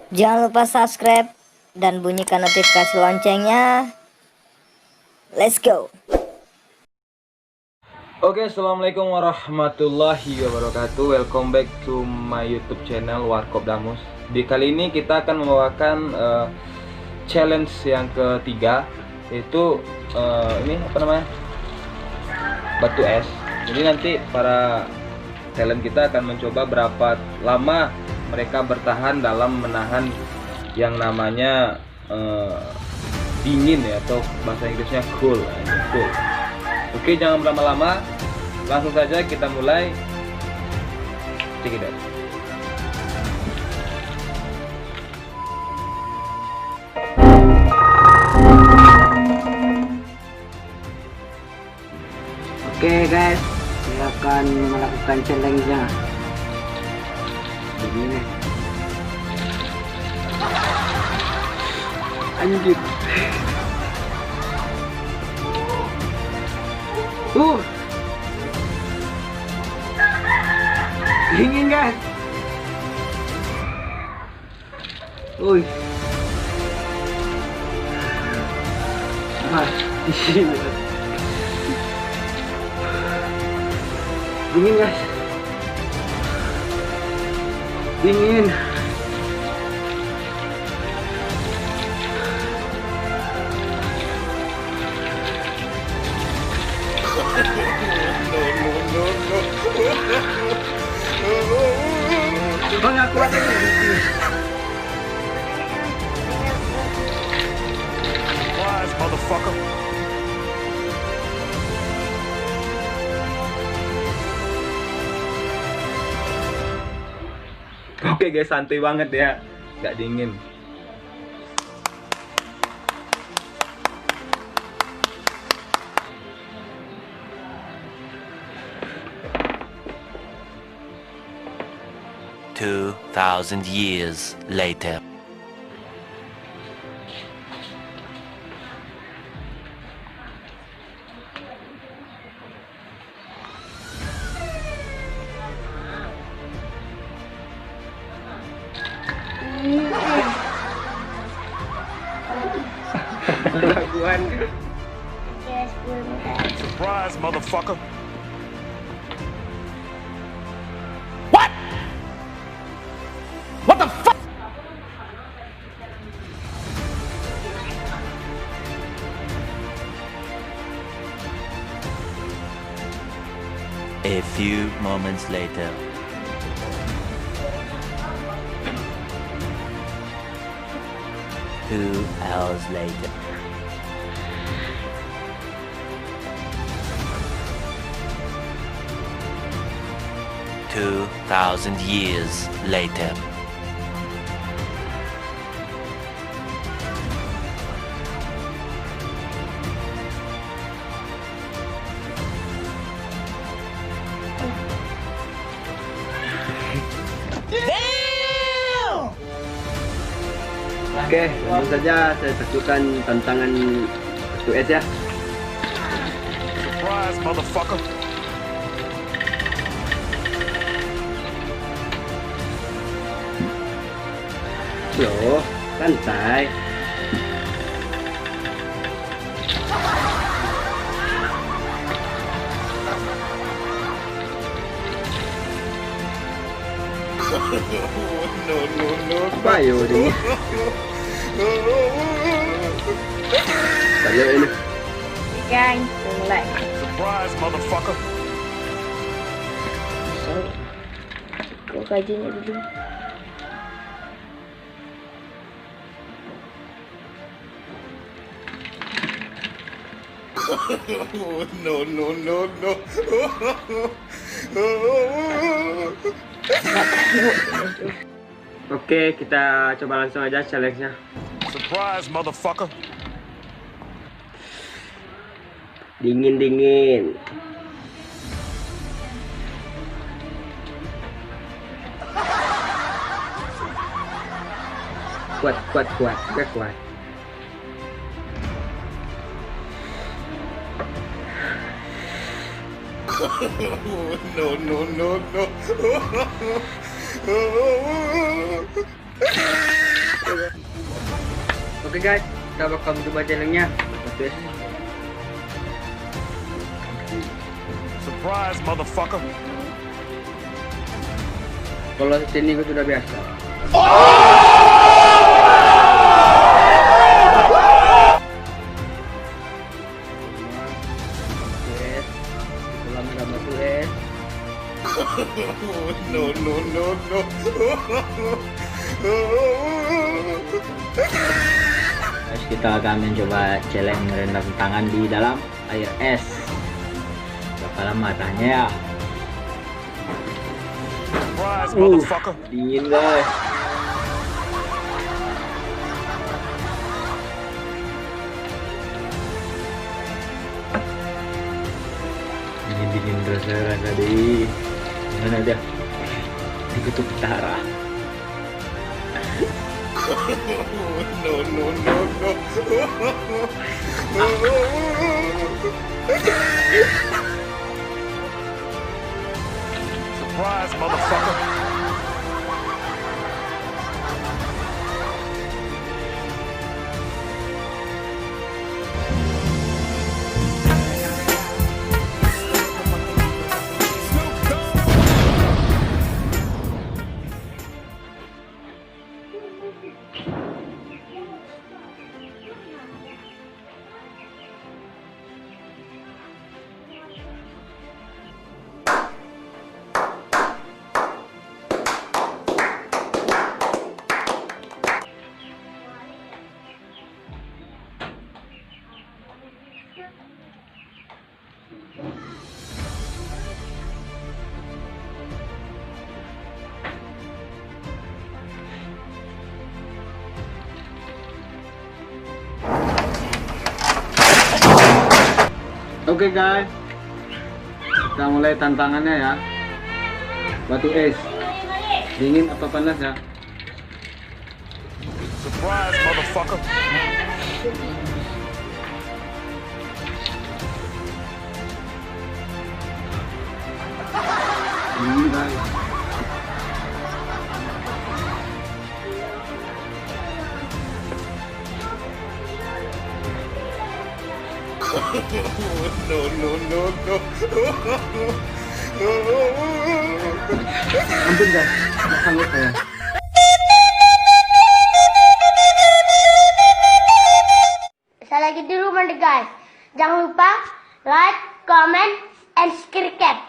Jangan lupa subscribe dan bunyikan notifikasi loncengnya. Let's go. Oke, assalamualaikum warahmatullahi wabarakatuh. Welcome back to my YouTube channel Warkop Damus. Di kali ini kita akan membawakan challenge yang ketiga, yaitu ini apa namanya, batu es. Jadi nanti para talent kita akan mencoba berapa lama mereka bertahan dalam menahan yang namanya dingin ya, atau bahasa Inggrisnya cool. Oke, jangan berlama-lama, langsung saja kita mulai. Check it out. Oke guys, saya akan melakukan challenge-nya. Begini. Anjir. Dingin guys. Uy. Di sini. Dingin guys. Dingin. Nggak kuat ini. Surprise, motherfucker. Oke guys, santai banget ya, nggak dingin. Two 2,000 years later. Laguan. Surprise, motherfucker. What the fuck? A few moments later. Two hours later. Two 2,000 years later. Oke, langsung saja saya tentukan tantangan batu es ya. Surprise, motherfucker. Loh, santai. Bayo ini. Tayo ini. Guys, mulai. Surprise, motherfucker. Kok gajinya dulu. No. Oke, kita coba langsung aja challenge-nya. Surprise, motherfucker. Dingin. Kuat. Gak kuat. No. Oke guys, kita bakal coba challenge-nya. Batu es. Surprise, motherfucker. Kalau sini gue sudah biasa. Kolam ada batu es. No. Guys, kita akan mencoba challenge merendam tangan di dalam air es. Berapa lama tanya ya? Surprise, motherfucker. Dingin guys. Dingin rasa di mana dia? Di kutub utara. Surprise, motherfucker. Oke guys, kita mulai tantangannya ya. Batu es, dingin apa panas ya? Surprise, motherfucker. Dingin guys. Ampun guys, nggak sanggup saya. Saya lagi di rumah nih guys. Jangan lupa like, comment, and subscribe.